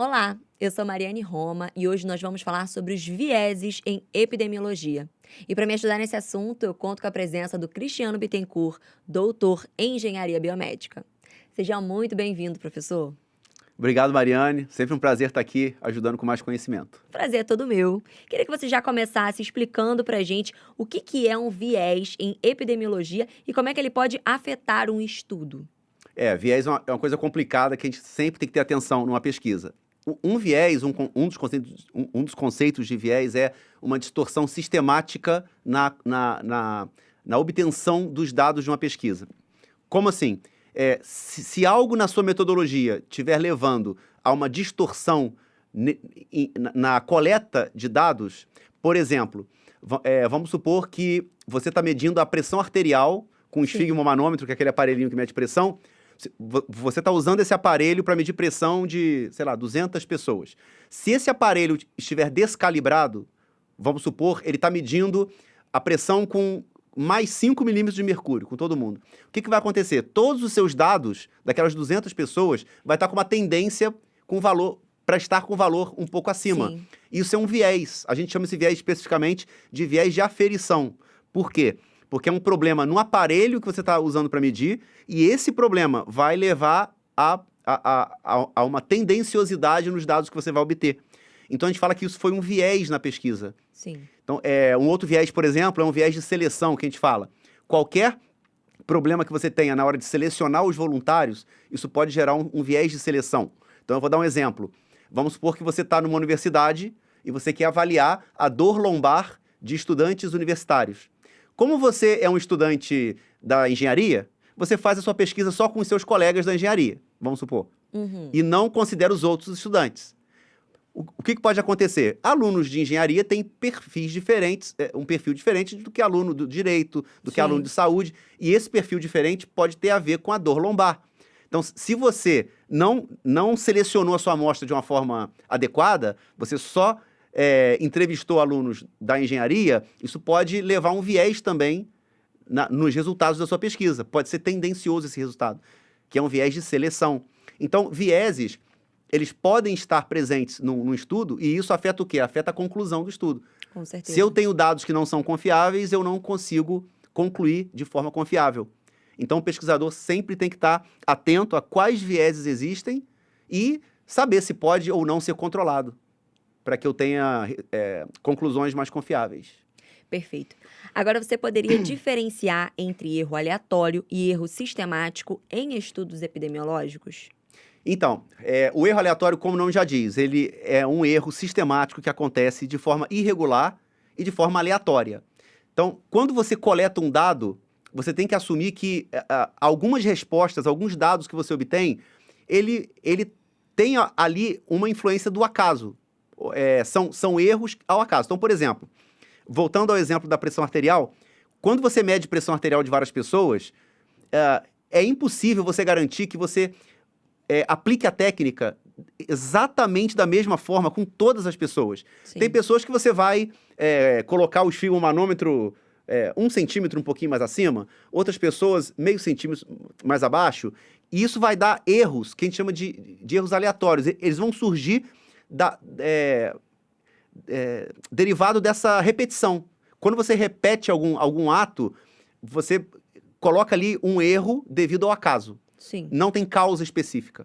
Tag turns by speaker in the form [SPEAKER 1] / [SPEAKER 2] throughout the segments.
[SPEAKER 1] Olá, eu sou Mariane Roma e hoje nós vamos falar sobre os vieses em epidemiologia. E para me ajudar nesse assunto, eu conto com a presença do Cristiano Bittencourt, doutor em engenharia biomédica. Seja muito bem-vindo, professor.
[SPEAKER 2] Obrigado, Mariane. Sempre um prazer estar aqui ajudando com mais conhecimento.
[SPEAKER 1] Prazer é todo meu. Queria que você já começasse explicando para a gente o que é um viés em epidemiologia e como é que ele pode afetar um estudo.
[SPEAKER 2] Viés é uma coisa complicada que a gente sempre tem que ter atenção numa pesquisa. Um viés, um dos conceitos de viés é uma distorção sistemática na obtenção dos dados de uma pesquisa. Como assim? Se algo na sua metodologia estiver levando a uma distorção na coleta de dados, por exemplo, vamos supor que você está medindo a pressão arterial com o esfigmomanômetro, que é aquele aparelhinho que mede pressão. Você está usando esse aparelho para medir pressão de, sei lá, 200 pessoas. Se esse aparelho estiver descalibrado, vamos supor, ele está medindo a pressão com mais 5 milímetros de mercúrio, com todo mundo. O que vai acontecer? Todos os seus dados, daquelas 200 pessoas, vai estar com uma tendência para estar com valor um pouco acima.
[SPEAKER 1] Sim.
[SPEAKER 2] Isso é um viés. A gente chama esse viés especificamente de viés de aferição. Por quê? Porque é um problema no aparelho que você está usando para medir, e esse problema vai levar a uma tendenciosidade nos dados que você vai obter. Então, a gente fala que isso foi um viés na pesquisa.
[SPEAKER 1] Sim.
[SPEAKER 2] Então, um outro viés, por exemplo, é um viés de seleção, que a gente fala. Qualquer problema que você tenha na hora de selecionar os voluntários, isso pode gerar um viés de seleção. Então, eu vou dar um exemplo. Vamos supor que você está numa universidade e você quer avaliar a dor lombar de estudantes universitários. Como você é um estudante da engenharia, você faz a sua pesquisa só com os seus colegas da engenharia, vamos supor, e não considera os outros estudantes. O que pode acontecer? Alunos de engenharia têm perfis diferentes, um perfil diferente do que aluno do direito, do que aluno de saúde, e esse perfil diferente pode ter a ver com a dor lombar. Então, se você não selecionou a sua amostra de uma forma adequada, você só entrevistou alunos da engenharia, isso pode levar um viés também nos resultados da sua pesquisa. Pode ser tendencioso esse resultado, que é um viés de seleção. Então, vieses, eles podem estar presentes num estudo, e isso afeta o quê? Afeta a conclusão do estudo.
[SPEAKER 1] Com certeza.
[SPEAKER 2] Se eu tenho dados que não são confiáveis, eu não consigo concluir de forma confiável. Então, o pesquisador sempre tem que estar atento a quais vieses existem e saber se pode ou não ser controlado, para que eu tenha conclusões mais confiáveis.
[SPEAKER 1] Perfeito. Agora, você poderia diferenciar entre erro aleatório e erro sistemático em estudos epidemiológicos?
[SPEAKER 2] Então, o erro aleatório, como o nome já diz, ele é um erro sistemático que acontece de forma irregular e de forma aleatória. Então, quando você coleta um dado, você tem que assumir que algumas respostas, alguns dados que você obtém, ele tem ali uma influência do acaso. São erros ao acaso. Então, por exemplo, voltando ao exemplo da pressão arterial, quando você mede pressão arterial de várias pessoas, é impossível você garantir que você aplique a técnica exatamente da mesma forma com todas as pessoas.
[SPEAKER 1] Sim.
[SPEAKER 2] Tem pessoas que você vai colocar o esfigmomanômetro 1 centímetro um pouquinho mais acima, outras pessoas meio centímetro mais abaixo, e isso vai dar erros, que a gente chama de erros aleatórios. Eles vão surgir derivado dessa repetição. Quando você repete algum ato, você coloca ali um erro devido ao acaso.
[SPEAKER 1] Sim.
[SPEAKER 2] Não tem causa específica.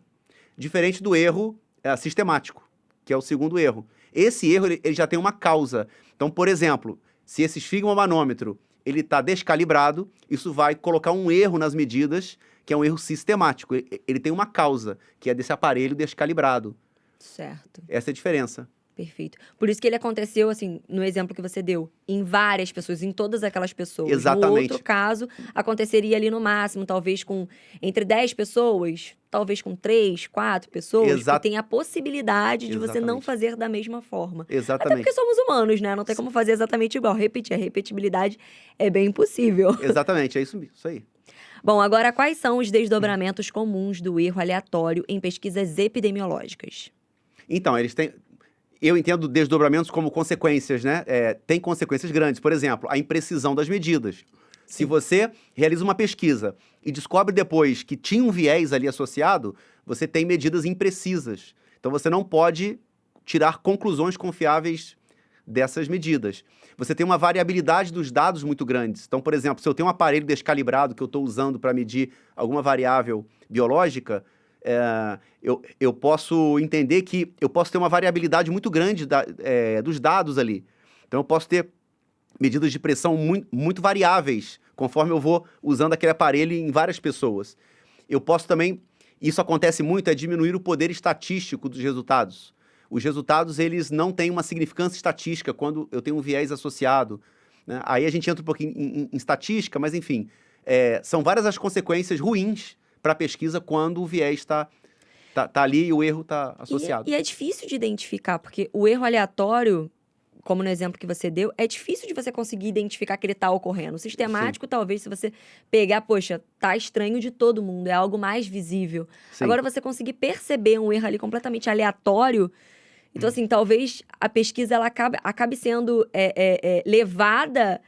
[SPEAKER 2] Diferente do erro sistemático, que é o segundo erro. Esse erro ele já tem uma causa. Então, por exemplo, se esse esfigmomanômetro ele está descalibrado, isso vai colocar um erro nas medidas, que é um erro sistemático. Ele tem uma causa, que é desse aparelho descalibrado.
[SPEAKER 1] Certo.
[SPEAKER 2] Essa é a diferença.
[SPEAKER 1] Perfeito. Por isso que ele aconteceu, assim, no exemplo que você deu, em várias pessoas, em todas aquelas pessoas.
[SPEAKER 2] Exatamente.
[SPEAKER 1] No outro caso, aconteceria ali no máximo, talvez com entre 10 pessoas, talvez com 3, 4 pessoas, que tem a possibilidade de você não
[SPEAKER 2] Exatamente.
[SPEAKER 1] fazer da mesma forma.
[SPEAKER 2] Exatamente.
[SPEAKER 1] Até porque somos humanos, né? Não tem como fazer exatamente igual. Repetir, a repetibilidade é bem impossível.
[SPEAKER 2] Exatamente, é isso aí.
[SPEAKER 1] Bom, agora, quais são os desdobramentos comuns do erro aleatório em pesquisas epidemiológicas?
[SPEAKER 2] Então, eu entendo desdobramentos como consequências, né? Tem consequências grandes. Por exemplo, a imprecisão das medidas. Se você realiza uma pesquisa e descobre depois que tinha um viés ali associado, você tem medidas imprecisas. Então, você não pode tirar conclusões confiáveis dessas medidas. Você tem uma variabilidade dos dados muito grandes. Então, por exemplo, se eu tenho um aparelho descalibrado que eu estou usando para medir alguma variável biológica, eu posso entender que eu posso ter uma variabilidade muito grande dos dados ali. Então, eu posso ter medidas de pressão muito variáveis, conforme eu vou usando aquele aparelho em várias pessoas. Eu posso também, isso acontece muito, diminuir o poder estatístico dos resultados. Os resultados, eles não têm uma significância estatística quando eu tenho um viés associado, né? Aí a gente entra um pouquinho em estatística, mas enfim, são várias as consequências ruins para a pesquisa quando o viés está ali e o erro está associado.
[SPEAKER 1] E é difícil de identificar, porque o erro aleatório, como no exemplo que você deu, é difícil de você conseguir identificar que ele está ocorrendo. O sistemático, talvez, se você pegar, poxa, tá estranho de todo mundo, é algo mais visível.
[SPEAKER 2] Sim.
[SPEAKER 1] Agora, você conseguir perceber um erro ali completamente aleatório, então, assim, talvez a pesquisa ela acabe sendo levada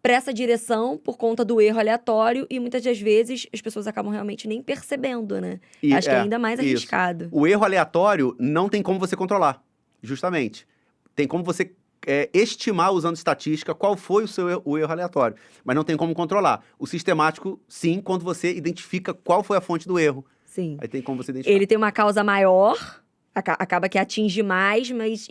[SPEAKER 1] para essa direção por conta do erro aleatório e muitas das vezes as pessoas acabam realmente nem percebendo, né? Acho que é ainda mais arriscado.
[SPEAKER 2] O erro aleatório não tem como você controlar, justamente. Tem como você estimar, usando estatística, qual foi o erro aleatório, mas não tem como controlar. O sistemático, sim, quando você identifica qual foi a fonte do erro.
[SPEAKER 1] Sim.
[SPEAKER 2] Aí tem como você identificar.
[SPEAKER 1] Ele tem uma causa maior, acaba que atinge mais, mas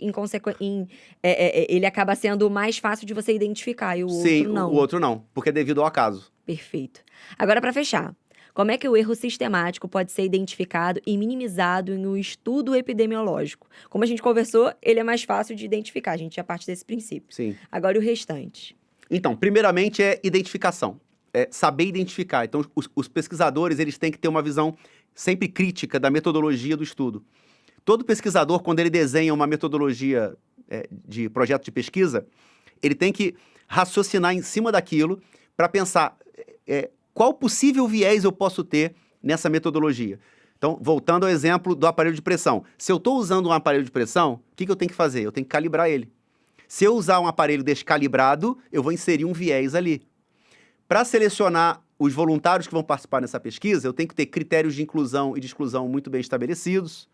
[SPEAKER 1] ele acaba sendo mais fácil de você identificar, e o outro não.
[SPEAKER 2] Sim, o outro não, porque é devido ao acaso.
[SPEAKER 1] Perfeito. Agora, para fechar, como é que o erro sistemático pode ser identificado e minimizado em um estudo epidemiológico? Como a gente conversou, ele é mais fácil de identificar, a gente já parte desse princípio.
[SPEAKER 2] Sim.
[SPEAKER 1] Agora, o restante.
[SPEAKER 2] Então, primeiramente é identificação, saber identificar. Então, os pesquisadores, eles têm que ter uma visão sempre crítica da metodologia do estudo. Todo pesquisador, quando ele desenha uma metodologia de projeto de pesquisa, ele tem que raciocinar em cima daquilo para pensar qual possível viés eu posso ter nessa metodologia. Então, voltando ao exemplo do aparelho de pressão. Se eu estou usando um aparelho de pressão, o que eu tenho que fazer? Eu tenho que calibrar ele. Se eu usar um aparelho descalibrado, eu vou inserir um viés ali. Para selecionar os voluntários que vão participar dessa pesquisa, eu tenho que ter critérios de inclusão e de exclusão muito bem estabelecidos.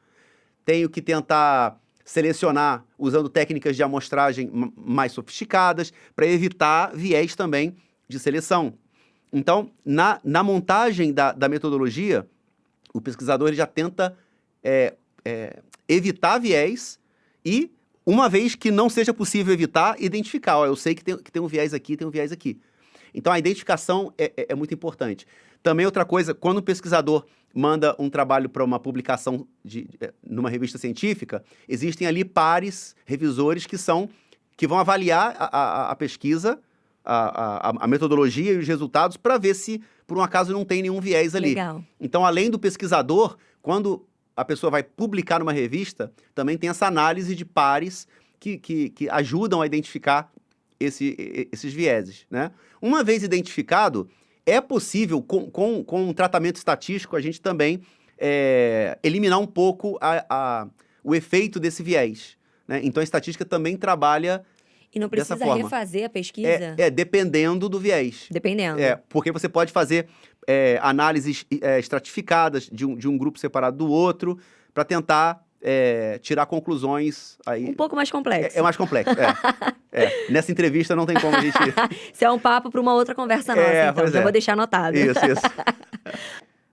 [SPEAKER 2] Tenho que tentar selecionar usando técnicas de amostragem mais sofisticadas para evitar viés também de seleção. Então, na montagem da metodologia, o pesquisador ele já tenta evitar viés e, uma vez que não seja possível evitar, identificar. Ó, eu sei que tem um viés aqui, tem um viés aqui. Então, a identificação é muito importante. Também outra coisa, quando o pesquisador manda um trabalho para uma publicação numa revista científica, existem ali pares, revisores, que vão avaliar a pesquisa, a metodologia e os resultados para ver se, por um acaso, não tem nenhum viés ali.
[SPEAKER 1] Legal.
[SPEAKER 2] Então, além do pesquisador, quando a pessoa vai publicar numa revista, também tem essa análise de pares que ajudam a identificar esses vieses, né? Uma vez identificado, é possível, com um tratamento estatístico, a gente também eliminar um pouco o efeito desse viés, né? Então, a estatística também trabalha
[SPEAKER 1] E não
[SPEAKER 2] dessa
[SPEAKER 1] precisa
[SPEAKER 2] forma.
[SPEAKER 1] refazer a pesquisa?
[SPEAKER 2] Dependendo do viés.
[SPEAKER 1] Dependendo.
[SPEAKER 2] Porque você pode fazer análises estratificadas de um grupo separado do outro para tentar tirar conclusões. Aí,
[SPEAKER 1] Um pouco mais complexo.
[SPEAKER 2] É mais complexo, Nessa entrevista não tem como a gente...
[SPEAKER 1] Isso é um papo para uma outra conversa nossa, então. Já vou deixar anotado.
[SPEAKER 2] Isso.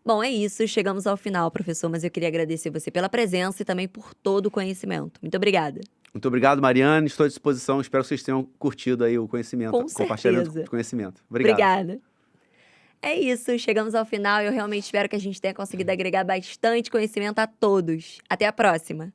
[SPEAKER 1] Bom, é isso. Chegamos ao final, professor, mas eu queria agradecer você pela presença e também por todo o conhecimento. Muito obrigada.
[SPEAKER 2] Muito obrigado, Mariane. Estou à disposição. Espero que vocês tenham curtido aí o conhecimento.
[SPEAKER 1] Com
[SPEAKER 2] compartilhamento
[SPEAKER 1] certeza.
[SPEAKER 2] de conhecimento. Obrigado.
[SPEAKER 1] Obrigada. É isso. Chegamos ao final e eu realmente espero que a gente tenha conseguido agregar bastante conhecimento a todos. Até a próxima.